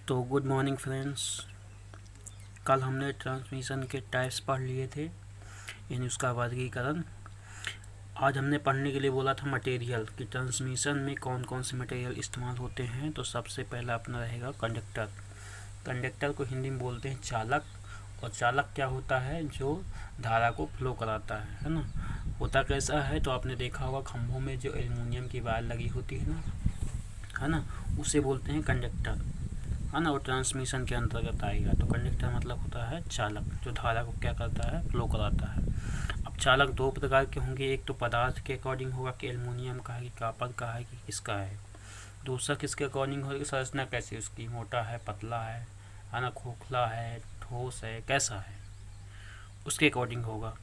तो good morning friends. कल हमने ट्रांसमिशन के टाइप्स पढ़ लिए थे, यानी उसका वर्गीकरण। आज हमने पढ़ने के लिए बोला था मटेरियल कि ट्रांसमिशन में कौन कौन से मटेरियल इस्तेमाल होते हैं। तो सबसे पहला अपना रहेगा कंडक्टर। कंडक्टर को हिंदी में बोलते हैं चालक। और चालक क्या होता है? जो धारा को फ्लो कराता है ना। होता कैसा है? तो आपने देखा होगा खंभों में जो एल्युमिनियम की वायर लगी होती है ना, उसे बोलते हैं कंडक्टर, है ना। और ट्रांसमिशन के अंतर्गत आएगा। तो कंडक्टर मतलब होता है चालक, जो धारा को क्या करता है? फ्लो कराता है। अब चालक दो प्रकार के होंगे, एक तो पदार्थ के अकॉर्डिंग होगा कि एल्युमिनियम का है कि कॉपर का है कि किसका है। दूसरा किसके अकॉर्डिंग होगा कि संरचना कैसी उसकी, मोटा है, पतला है ना, खोखला है, ठोस है, कैसा है, उसके अकॉर्डिंग होगा।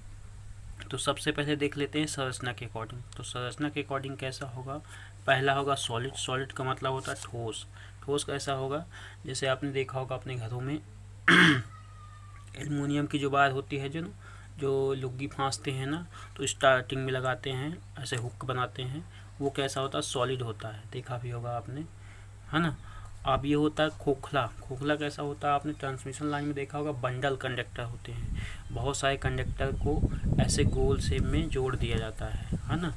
तो सबसे पहले देख लेते हैं संरचना के अकॉर्डिंग। तो संरचना के अकॉर्डिंग कैसा होगा? पहला होगा सॉलिड। सॉलिड का मतलब होता है ठोस। ठोस कैसा होगा? जैसे आपने देखा होगा अपने घरों में एल्युमिनियम की जो वायर होती है, जो लुग्गी फांसते हैं ना, तो स्टार्टिंग में लगाते हैं, ऐसे हुक बनाते हैं, वो कैसा होता है? सॉलिड होता है। देखा भी होगा आपने, है ना। अब ये होता है खोखला। खोखला कैसा होता है? आपने ट्रांसमिशन लाइन में देखा होगा, बंडल कंडक्टर होते हैं। बहुत सारे कंडक्टर को ऐसे गोल शेप में जोड़ दिया जाता है ना।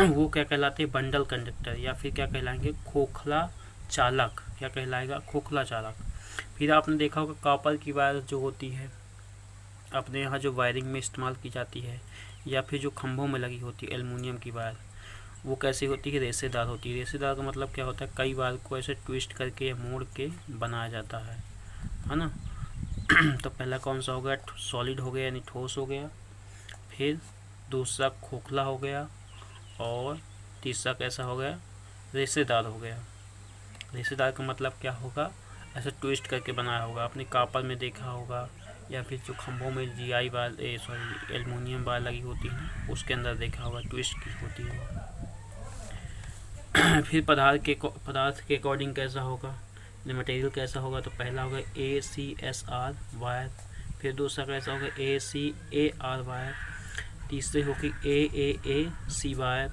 वो क्या कहलाते हैं? बंडल कंडक्टर, या फिर क्या कहलाएंगे? खोखला चालक। क्या कहलाएगा? खोखला चालक। फिर आपने देखा होगा कॉपर की वायर जो होती है अपने यहाँ जो वायरिंग में इस्तेमाल की जाती है, या फिर जो खंभों में लगी होती है एल्युमिनियम की वायर, वो कैसी होती है? रेशेदार होती है। रेशेदार का मतलब क्या होता है? कई बार को ऐसे ट्विस्ट करके या मोड़ के बनाया जाता है ना। तो पहला कौन सा हो गया? सॉलिड हो गया, यानी ठोस हो गया। फिर दूसरा खोखला हो गया, और तीसरा कैसा हो गया? रेशेदार हो गया। रेशेदार का मतलब क्या होगा? ऐसे ट्विस्ट करके बनाया होगा। आपने कॉपर में देखा होगा, या फिर जो खंभों में जीआई बार एल्युमिनियम बार लगी होती है, उसके अंदर देखा होगा ट्विस्ट की होती है। फिर पदार्थ के अकॉर्डिंग कैसा होगा? मटेरियल कैसा होगा? तो पहला होगा ACSR वायर। फिर दूसरा कैसा होगा? ACAR wire. तीसरी होगी AAAC वायर।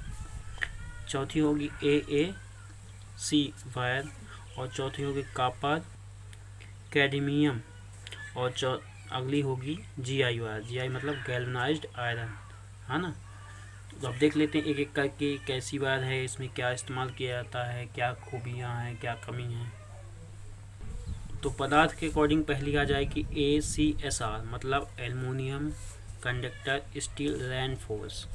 चौथी होगी AAC वायर। और चौथी होगी कॉपर कैडमियम। और अगली होगी GI वायर। GI मतलब गैल्वनाइज्ड आयरन, है ना। तो अब देख लेते हैं एक एक करके कैसी वायर है, इसमें क्या इस्तेमाल किया जाता है, क्या खूबियाँ हैं, क्या कमी हैं। तो पदार्थ के अकॉर्डिंग पहली आ जाएगी ACSR, मतलब aluminium conductor steel reinforce.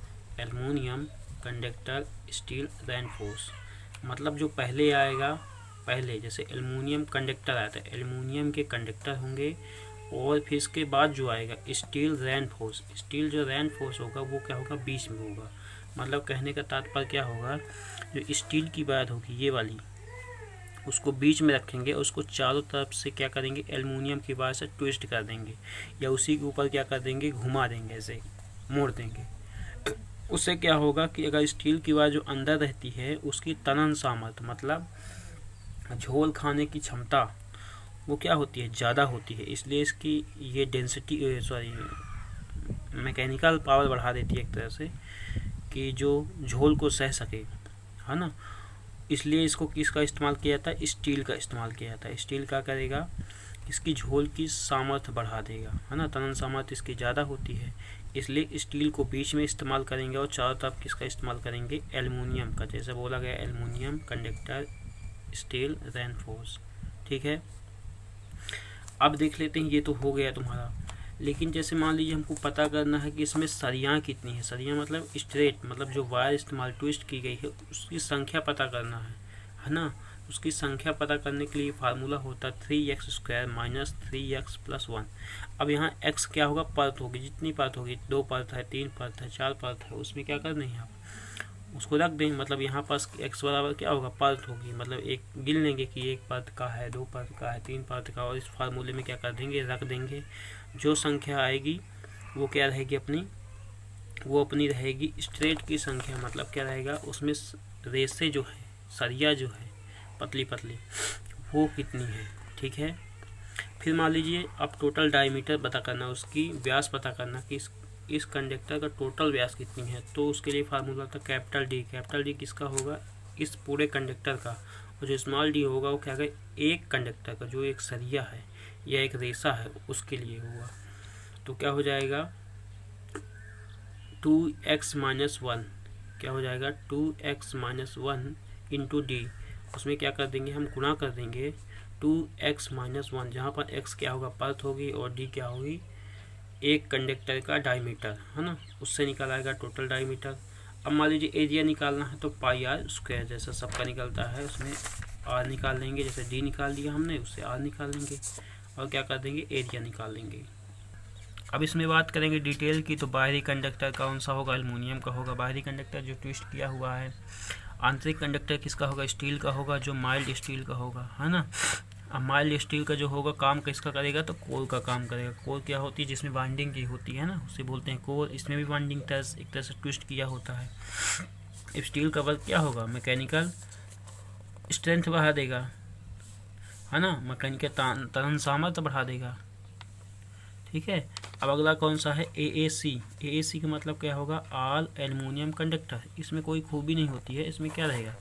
Aluminium conductor steel reinforce मतलब जो पहले आएगा, पहले जैसे एल्युमिनियम कंडक्टर आया था, एल्युमिनियम के कंडक्टर होंगे, और फिर इसके बाद जो आएगा स्टील रेनफोर्स। स्टील जो रेनफोर्स होगा वो क्या होगा? बीच में होगा। मतलब कहने का तात्पर्य क्या होगा? जो स्टील की वायर होगी ये वाली, उसको बीच में रखेंगे, उसको चारों तरफ से क्या करेंगे? एल्युमिनियम की वायर से ट्विस्ट कर देंगे, या उसी के ऊपर क्या कर देंगे? घुमा देंगे, ऐसे मोड़ देंगे। उससे क्या होगा कि अगर स्टील की वायर जो अंदर रहती है उसकी तनन सामर्थ्य, मतलब झोल खाने की क्षमता, वो क्या होती है? ज़्यादा होती है। इसलिए इसकी ये डेंसिटी मैकेनिकल पावर बढ़ा देती है एक तरह से, कि जो झोल को सह सके, है ना। इसलिए इसको किसका इस्तेमाल किया जाता है? स्टील का इस्तेमाल किया जाता है। स्टील क्या करेगा? इसकी झोल की सामर्थ्य बढ़ा देगा, है ना। तनन सामर्थ्य इसकी ज़्यादा होती है, इसलिए स्टील को बीच में इस्तेमाल करेंगे, और चारों तरफ किसका इस्तेमाल करेंगे? एल्युमिनियम का। जैसे बोला गया एल्युमिनियम कंडक्टर स्टील रेनफोर्स, ठीक है। अब देख लेते हैं, ये तो हो गया तुम्हारा। लेकिन जैसे मान लीजिए हमको पता करना है कि इसमें सरियाँ कितनी है। सरियाँ मतलब स्ट्रेट, मतलब जो वायर इस्तेमाल ट्विस्ट की गई है उसकी संख्या पता करना है ना। उसकी संख्या पता करने के लिए फार्मूला होता है 3x² - 3x + 1। अब यहाँ x क्या होगा? परत होगी। जितनी परत होगी, 2 परत है, 3 परत है, 4 परत है, उसमें क्या करना है? आप उसको रख दें। मतलब यहाँ पास x बराबर क्या होगा? परत होगी। मतलब एक गिन लेंगे कि 1 परत का है, 2 परत का है, 3 परत का, और इस फार्मूले में क्या कर देंगे? रख देंगे। जो संख्या आएगी वो क्या रहेगी? वो अपनी रहेगी स्ट्रेट की संख्या। मतलब क्या रहेगा? उसमें रेसे जो है, सरिया जो है पतली पतली, वो कितनी है, ठीक है। फिर मान लीजिए अब टोटल डायमीटर पता करना, उसकी व्यास पता करना कि इस कंडक्टर का टोटल व्यास कितनी है। तो उसके लिए फार्मूला था कैपिटल डी। कैपिटल डी किसका होगा? इस पूरे कंडक्टर का। और जो स्मॉल डी होगा वो क्या है? एक कंडक्टर का जो एक सरिया है या एक रेशा है उसके लिए हुआ। तो क्या हो जाएगा 2x माइनस 1, क्या हो जाएगा 2x माइनस 1 इंटू डी। उसमें क्या कर देंगे हम, गुणा कर देंगे 2x माइनस 1, जहाँ पर x क्या होगा पर्थ होगी और d क्या होगी एक कंडक्टर का डायमीटर, है ना, उससे निकल आएगा टोटल डायमीटर। अब मान लीजिए एरिया निकालना है तो पाई आर स्क्वायर जैसा सबका निकलता है, उसमें आर निकाल लेंगे, जैसे डी निकाल लिया हमने उससे आर निकाल लेंगे और क्या कर देंगे एरिया निकाल लेंगे। अब इसमें बात करेंगे डिटेल की, तो बाहरी कंडक्टर कौन सा होगा, एल्युमिनियम का होगा बाहरी कंडक्टर जो ट्विस्ट किया हुआ है। आंतरिक कंडक्टर किसका होगा, स्टील का होगा जो माइल्ड स्टील का होगा, है ना। अब माइल्ड स्टील का जो होगा काम किसका करेगा, तो कोर का काम करेगा। कोर क्या होती है, जिसमें बाइंडिंग की होती है ना, उसे बोलते हैं कोर। इसमें भी बाइंडिंग एक तरह से ट्विस्ट किया होता है। स्टील का वर्क क्या होगा, मैकेनिकल स्ट्रेंथ बढ़ा देगा, है ना, मैकेनिकल त्वरण सामर्थ्य बढ़ा देगा, ठीक है। अब अगला कौन सा है, AAC। AAC का मतलब क्या होगा, ऑल एल्युमिनियम कंडक्टर। इसमें कोई खूबी नहीं होती है, इसमें क्या रहेगा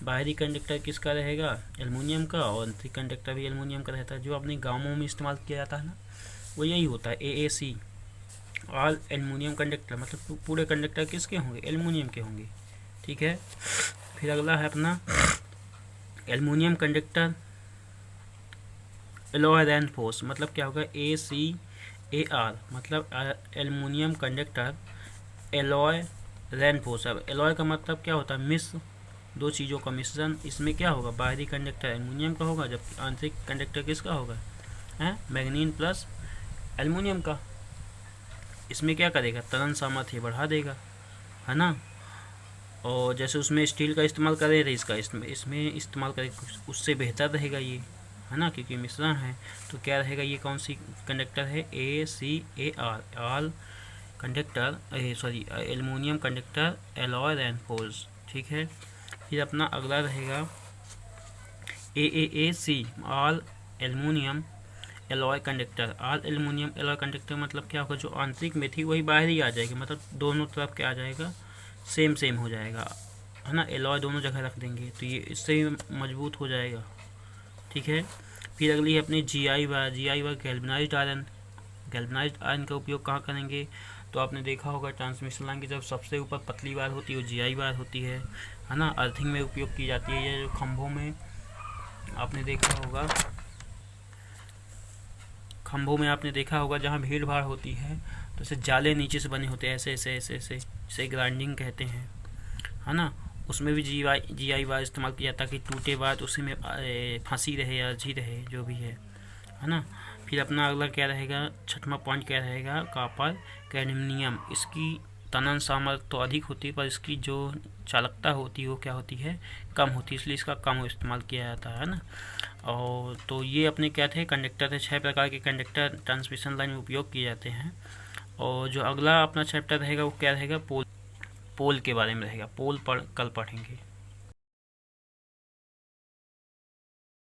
बाहरी कंडक्टर किसका रहेगा, एल्युमिनियम का, और आंतरिक कंडक्टर भी एल्युमिनियम का रहता है। जो अपने गाँवों में इस्तेमाल किया जाता है ना, वो यही होता है AAC, ऑल एल्युमिनियम कंडक्टर। मतलब पूरे कंडक्टर किसके होंगे, एल्युमिनियम के होंगे, ठीक है। फिर अगला है अपना एल्युमिनियम कंडक्टर एलॉय रेनफोर्स। मतलब क्या होगा, ACAR, मतलब एल्युमिनियम कंडक्टर एलॉय रेनफोर्स। अब एलॉय का मतलब क्या होता है, मिश्र, दो चीज़ों का मिश्रण। इसमें क्या होगा, बाहरी कंडक्टर एल्युमिनियम का होगा जबकि आंतरिक कंडक्टर किसका होगा, है मैग्नीन प्लस एल्युमिनियम का। इसमें क्या करेगा, त्वरण सामर्थ्य बढ़ा देगा, है ना। और जैसे उसमें स्टील का इस्तेमाल करें तो इसका इसमें इस्तेमाल करें, उससे बेहतर रहेगा ये, है ना, क्योंकि मिश्रण है। तो क्या रहेगा, ये कौन सी कंडक्टर है, ACAR, all conductor aluminium conductor alloy reinforce, ठीक है। फिर अपना अगला रहेगा AAC, all aluminium alloy conductor. All aluminium alloy conductor मतलब क्या होगा, जो आंतरिक में थी वही बाहरी आ जाएगी, मतलब दोनों तरफ क्या आ जाएगा, सेम हो जाएगा, है ना। एलॉय दोनों जगह रख देंगे तो ये इससे मजबूत हो जाएगा, ठीक है। फिर अगली है अपनी GI wire. GI wire galvanized iron. Galvanized iron का उपयोग कहाँ करेंगे, तो आपने देखा होगा ट्रांसमिशन लाइन की जब सबसे ऊपर पतली वायर होती है वो GI वायर होती है ना। अर्थिंग में उपयोग की जाती है। ये जो खंभों में आपने देखा होगा, आपने देखा होगा जहाँ भीड़ भाड़ होती है तो ऐसे जाले नीचे से बने होते हैं, ऐसे ऐसे ऐसे ऐसे, इसे ग्राइंडिंग कहते हैं, है ना। उसमें भी GI वायर इस्तेमाल किया जाता है कि टूटे बाद उसी में फांसी रहे या अर्जी रहे, जो भी है ना। फिर अपना अगला क्या रहेगा, छठवां पॉइंट क्या रहेगा, कॉपर कैडमियम। इसकी तनन सामर्थ्य तो अधिक होती है पर इसकी जो चालकता होती है वो क्या होती है, कम होती है, इसलिए इसका कम इस्तेमाल किया जाता है ना। और तो ये अपने क्या थे, कंडक्टर थे। 6 प्रकार के कंडक्टर ट्रांसमिशन लाइन में उपयोग किए जाते हैं। और जो अगला अपना चैप्टर रहेगा वो क्या रहेगा, पोल के बारे में रहेगा। पोल कल पढ़ेंगे।